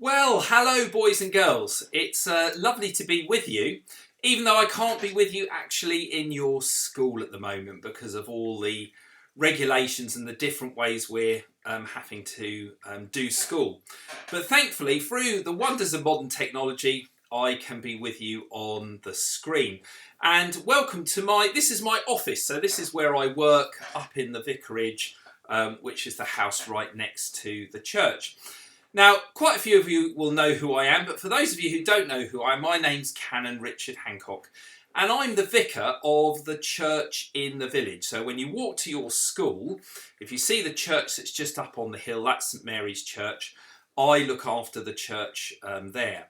Well, hello boys and girls. It's lovely to be with you, even though I can't be with you actually in your school at the moment because of all the regulations and the different ways we're having to do school. But thankfully, through the wonders of modern technology, I can be with you on the screen. And welcome to this is my office. So this is where I work up in the vicarage, which is the house right next to the church. Now, quite a few of you will know who I am, but for those of you who don't know who I am, my name's Canon Richard Hancock, and I'm the vicar of the church in the village. So when you walk to your school, if you see the church that's just up on the hill, that's St Mary's Church. I look after the church there.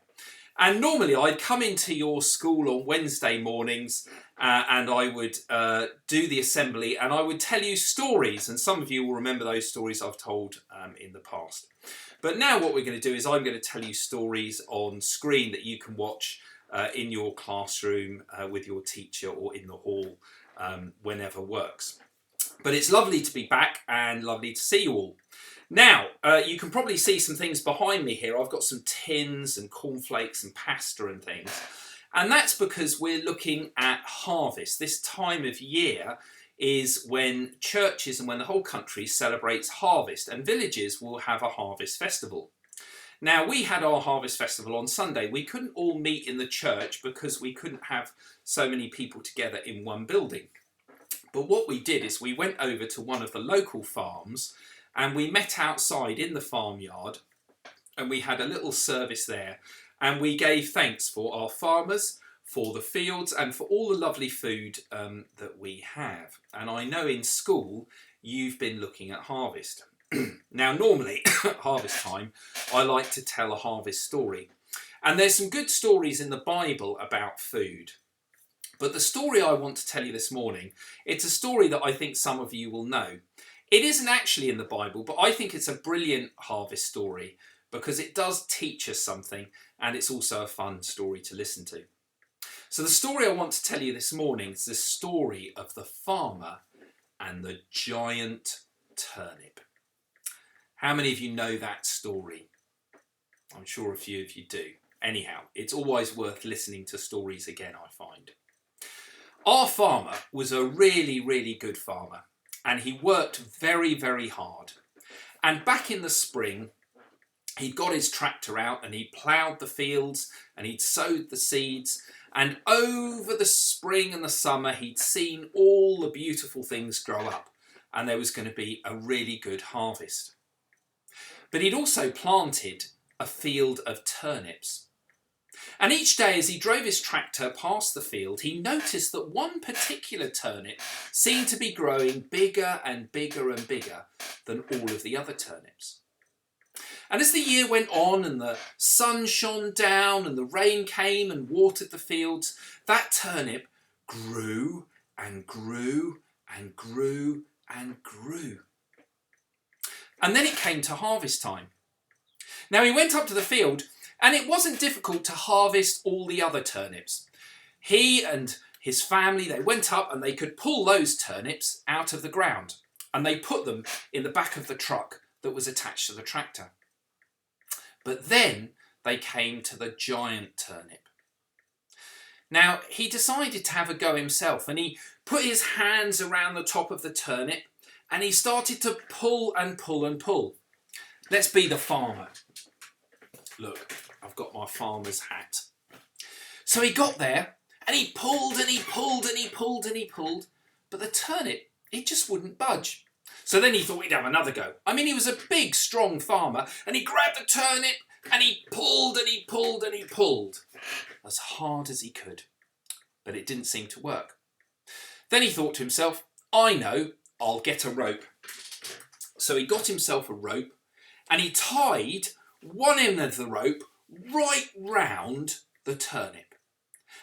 And normally I'd come into your school on Wednesday mornings and I would do the assembly and I would tell you stories. And some of you will remember those stories I've told in the past. But now what we're going to do is I'm going to tell you stories on screen that you can watch in your classroom with your teacher or in the hall whenever works. But it's lovely to be back and lovely to see you all. Now, you can probably see some things behind me here. I've got some tins and cornflakes and pasta and things. And that's because we're looking at harvest. This time of year is when churches and when the whole country celebrates harvest, and villages will have a harvest festival. Now, we had our harvest festival on Sunday. We couldn't all meet in the church because we couldn't have so many people together in one building. But what we did is we went over to one of the local farms and we met outside in the farmyard and we had a little service there and we gave thanks for our farmers, for the fields and for all the lovely food that we have. And I know in school you've been looking at harvest. Now normally at harvest time I like to tell a harvest story. And there's some good stories in the Bible about food. But the story I want to tell you this morning, it's a story that I think some of you will know. It isn't actually in the Bible, but I think it's a brilliant harvest story because it does teach us something and it's also a fun story to listen to. So the story I want to tell you this morning is the story of the farmer and the giant turnip. How many of you know that story? I'm sure a few of you do. Anyhow, it's always worth listening to stories again, I find. Our farmer was a really, really good farmer and he worked very, very hard. And back in the spring, he'd got his tractor out and he ploughed the fields and he'd sowed the seeds. And over the spring and the summer, he'd seen all the beautiful things grow up and there was going to be a really good harvest. But he'd also planted a field of turnips. And each day as he drove his tractor past the field, he noticed that one particular turnip seemed to be growing bigger and bigger and bigger than all of the other turnips. And as the year went on and the sun shone down and the rain came and watered the fields, that turnip grew and grew and grew and grew. And then it came to harvest time. Now he went up to the field and it wasn't difficult to harvest all the other turnips. He and his family, they went up and they could pull those turnips out of the ground and they put them in the back of the truck that was attached to the tractor. But then they came to the giant turnip. Now, he decided to have a go himself and he put his hands around the top of the turnip and he started to pull and pull and pull. Let's be the farmer. Look, I've got my farmer's hat. So he got there and he pulled and he pulled and he pulled and he pulled, but the turnip, it just wouldn't budge. So then he thought he'd have another go. I mean, he was a big, strong farmer and he grabbed the turnip and he pulled and he pulled and he pulled as hard as he could. But it didn't seem to work. Then he thought to himself, I know, I'll get a rope. So he got himself a rope and he tied one end of the rope right round the turnip.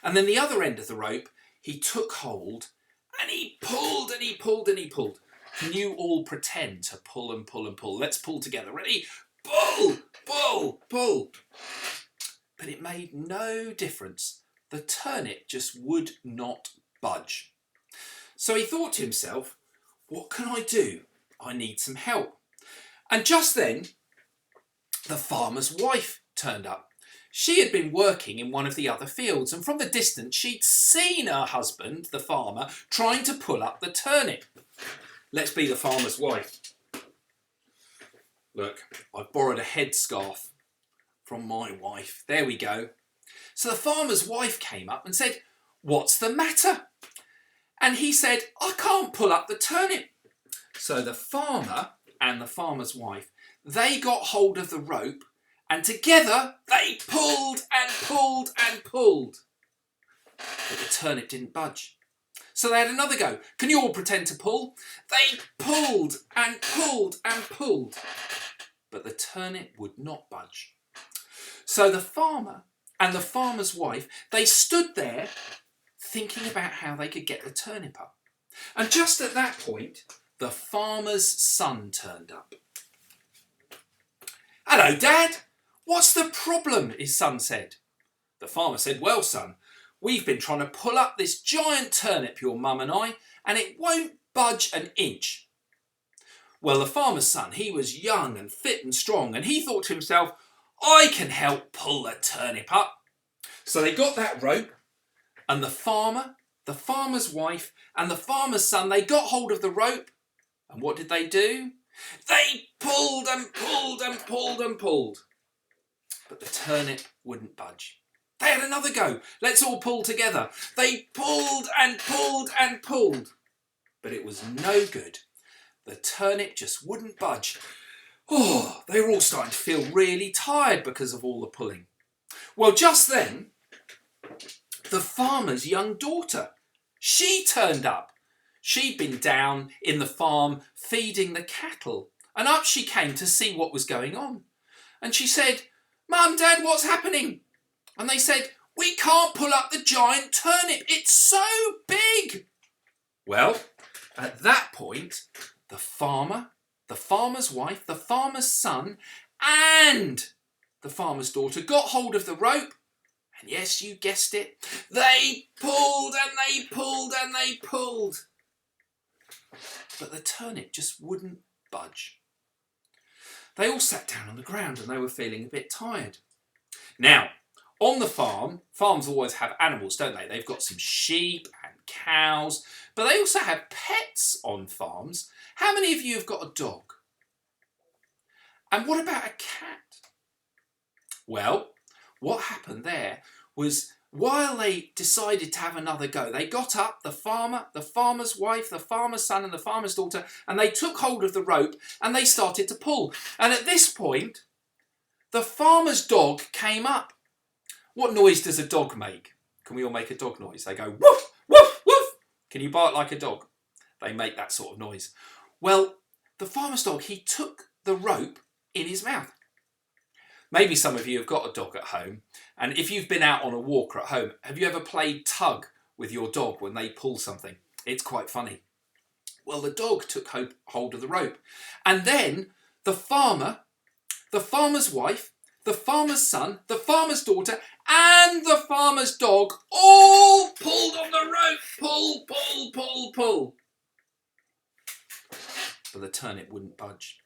And then the other end of the rope, he took hold and he pulled and he pulled and he pulled. Can you all pretend to pull and pull and pull? Let's pull together. Ready? Pull, pull, pull. But it made no difference. The turnip just would not budge. So he thought to himself, what can I do? I need some help. And just then, the farmer's wife turned up. She had been working in one of the other fields, and from the distance she'd seen her husband, the farmer, trying to pull up the turnip. Let's be the farmer's wife. Look, I've borrowed a headscarf from my wife. There we go. So the farmer's wife came up and said, "What's the matter?" And he said, "I can't pull up the turnip." So the farmer and the farmer's wife, they got hold of the rope, and together they pulled and pulled and pulled. But the turnip didn't budge. So they had another go. Can you all pretend to pull? They pulled and pulled and pulled. But the turnip would not budge. So the farmer and the farmer's wife, they stood there thinking about how they could get the turnip up. And just at that point, the farmer's son turned up. "Hello, Dad. What's the problem?" his son said. The farmer said, "Well, son, we've been trying to pull up this giant turnip, your mum and I, and it won't budge an inch." Well, the farmer's son, he was young and fit and strong, and he thought to himself, "I can help pull the turnip up." So they got that rope, and the farmer, the farmer's wife, and the farmer's son, they got hold of the rope, and what did they do? They pulled and pulled and pulled and pulled. But the turnip wouldn't budge. They had another go. Let's all pull together. They pulled and pulled and pulled. But it was no good. The turnip just wouldn't budge. Oh, they were all starting to feel really tired because of all the pulling. Well, just then, the farmer's young daughter, she turned up. She'd been down in the farm feeding the cattle, and up she came to see what was going on. And she said, "Mum, Dad, what's happening?" And they said, "We can't pull up the giant turnip. It's so big." Well, at that point, the farmer, the farmer's wife, the farmer's son, and the farmer's daughter got hold of the rope. And yes, you guessed it, they pulled and they pulled and they pulled. But the turnip just wouldn't budge. They all sat down on the ground and they were feeling a bit tired. Now, on the farm, farms always have animals, don't they? They've got some sheep and cows, but they also have pets on farms. How many of you have got a dog? And what about a cat? Well, what happened there was while they decided to have another go, they got up, the farmer, the farmer's wife, the farmer's son and the farmer's daughter, and they took hold of the rope and they started to pull. And at this point, the farmer's dog came up. What noise does a dog make? Can we all make a dog noise? They go woof, woof, woof. Can you bark like a dog? They make that sort of noise. Well, the farmer's dog, he took the rope in his mouth. Maybe some of you have got a dog at home, and if you've been out on a walk or at home, have you ever played tug with your dog when they pull something? It's quite funny. Well, the dog took hold of the rope, and then the farmer, the farmer's wife, the farmer's son, the farmer's daughter, and the farmer's dog all pulled on the rope. Pull, pull, pull, pull. But the turnip wouldn't budge.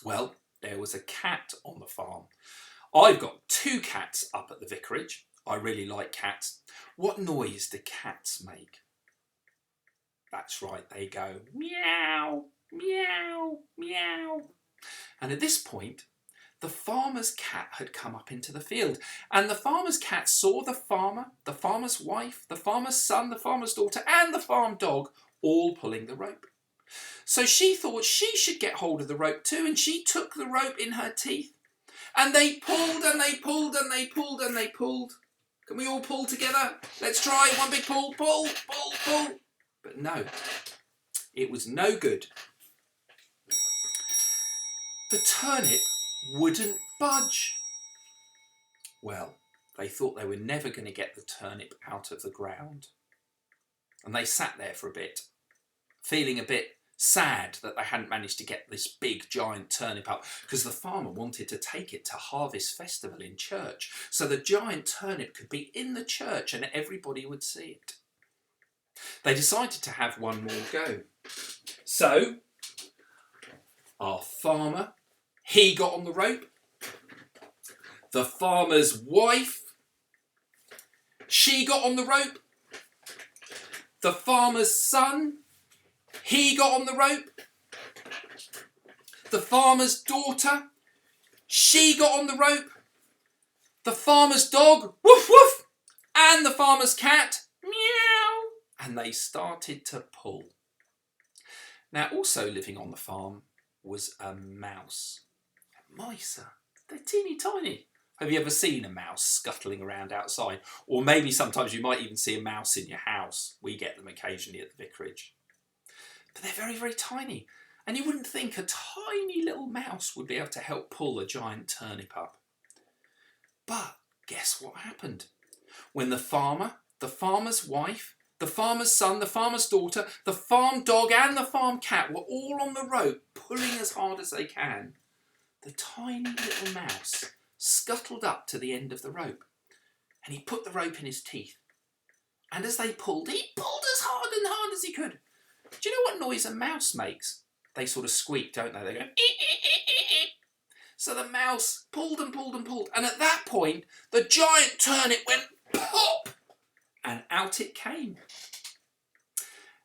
Well, there was a cat on the farm. I've got 2 cats up at the vicarage. I really like cats. What noise do cats make? That's right, they go meow, meow, meow. And at this point, the farmer's cat had come up into the field, and the farmer's cat saw the farmer, the farmer's wife, the farmer's son, the farmer's daughter, and the farm dog all pulling the rope. So she thought she should get hold of the rope too, and she took the rope in her teeth. And they pulled and they pulled and they pulled and they pulled. Can we all pull together? Let's try. One big pull, pull, pull, pull. But no, it was no good. The turnip wouldn't budge. Well, they thought they were never going to get the turnip out of the ground. And they sat there for a bit, feeling a bit sad that they hadn't managed to get this big giant turnip up, because the farmer wanted to take it to Harvest Festival in church, so the giant turnip could be in the church and everybody would see it. They decided to have one more go. So our farmer, he got on the rope, The farmer's wife, she got on the rope. The farmer's son, he got on the rope. The farmer's daughter, she got on the rope. The farmer's dog, woof woof. And the farmer's cat, meow. And they started to pull. Now, also living on the farm was a mouse. Mice, they're teeny tiny. Have you ever seen a mouse scuttling around outside? Or maybe sometimes you might even see a mouse in your house. We get them occasionally at the vicarage. But they're very, very tiny. And you wouldn't think a tiny little mouse would be able to help pull a giant turnip up. But guess what happened? When the farmer, the farmer's wife, the farmer's son, the farmer's daughter, the farm dog and the farm cat were all on the rope pulling as hard as they can, the tiny little mouse scuttled up to the end of the rope and he put the rope in his teeth. And as they pulled, he pulled as hard and hard as he could. Do you know what noise a mouse makes? They sort of squeak, don't they? They go, ee, ee, ee, ee, ee. So the mouse pulled and pulled and pulled. And at that point, the giant turnip went pop and out it came.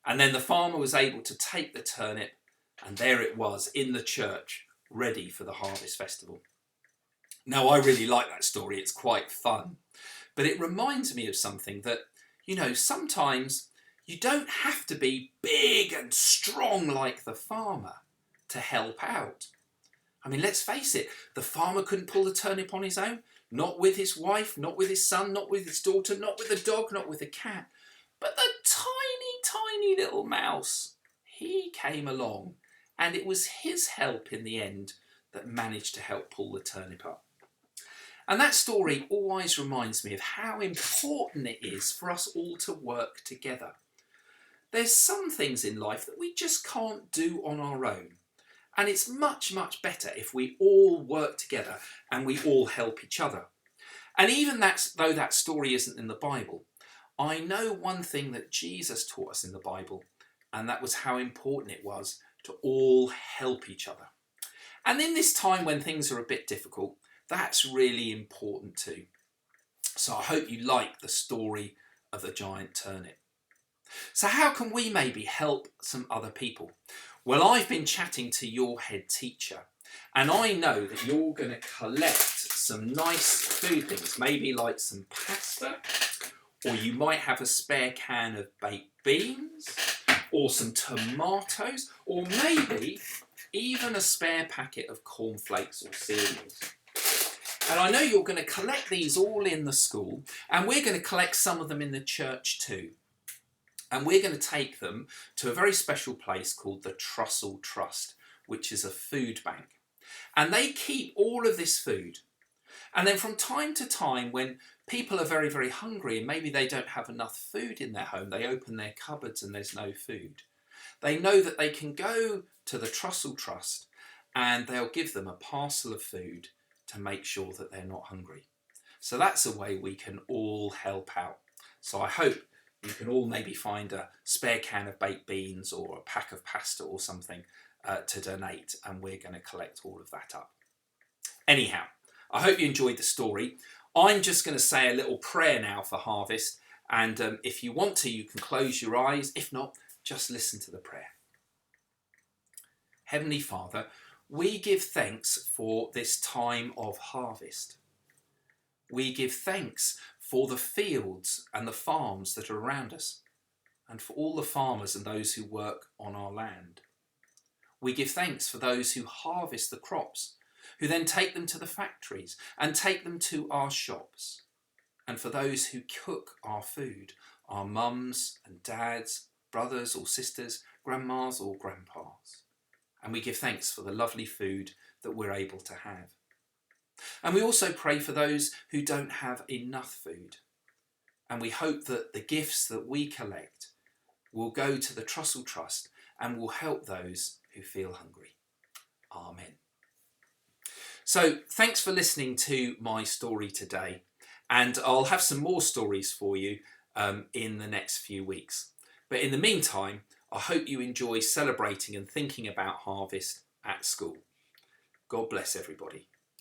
And then the farmer was able to take the turnip and there it was in the church, ready for the harvest festival. Now, I really like that story. It's quite fun. But it reminds me of something that, you know, sometimes you don't have to be big and strong like the farmer to help out. I mean, let's face it, the farmer couldn't pull the turnip on his own, not with his wife, not with his son, not with his daughter, not with the dog, not with the cat. But the tiny, tiny little mouse, he came along and it was his help in the end that managed to help pull the turnip up. And that story always reminds me of how important it is for us all to work together. There's some things in life that we just can't do on our own. And it's much, much better if we all work together and we all help each other. And even though that story isn't in the Bible, I know one thing that Jesus taught us in the Bible, and that was how important it was to all help each other. And in this time when things are a bit difficult, that's really important too. So I hope you like the story of the giant turnip. So how can we maybe help some other people? Well, I've been chatting to your head teacher and I know that you're going to collect some nice food things, maybe like some pasta, or you might have a spare can of baked beans, or some tomatoes, or maybe even a spare packet of cornflakes or cereals. And I know you're going to collect these all in the school, and we're going to collect some of them in the church too. And we're going to take them to a very special place called the Trussell Trust, which is a food bank. And they keep all of this food. And then from time to time, when people are very, very hungry and maybe they don't have enough food in their home, they open their cupboards and there's no food. They know that they can go to the Trussell Trust and they'll give them a parcel of food to make sure that they're not hungry. So that's a way we can all help out. So I hope you can all maybe find a spare can of baked beans or a pack of pasta or something to donate, and we're going to collect all of that up. Anyhow, I hope you enjoyed the story. I'm just going to say a little prayer now for harvest, and if you want to, you can close your eyes. If not, just listen to the prayer. Heavenly Father, we give thanks for this time of harvest. We give thanks for the fields and the farms that are around us, and for all the farmers and those who work on our land. We give thanks for those who harvest the crops, who then take them to the factories and take them to our shops, and for those who cook our food, our mums and dads, brothers or sisters, grandmas or grandpas. And we give thanks for the lovely food that we're able to have. And we also pray for those who don't have enough food. And we hope that the gifts that we collect will go to the Trussell Trust and will help those who feel hungry. Amen. So thanks for listening to my story today. And I'll have some more stories for you in the next few weeks. But in the meantime, I hope you enjoy celebrating and thinking about harvest at school. God bless everybody.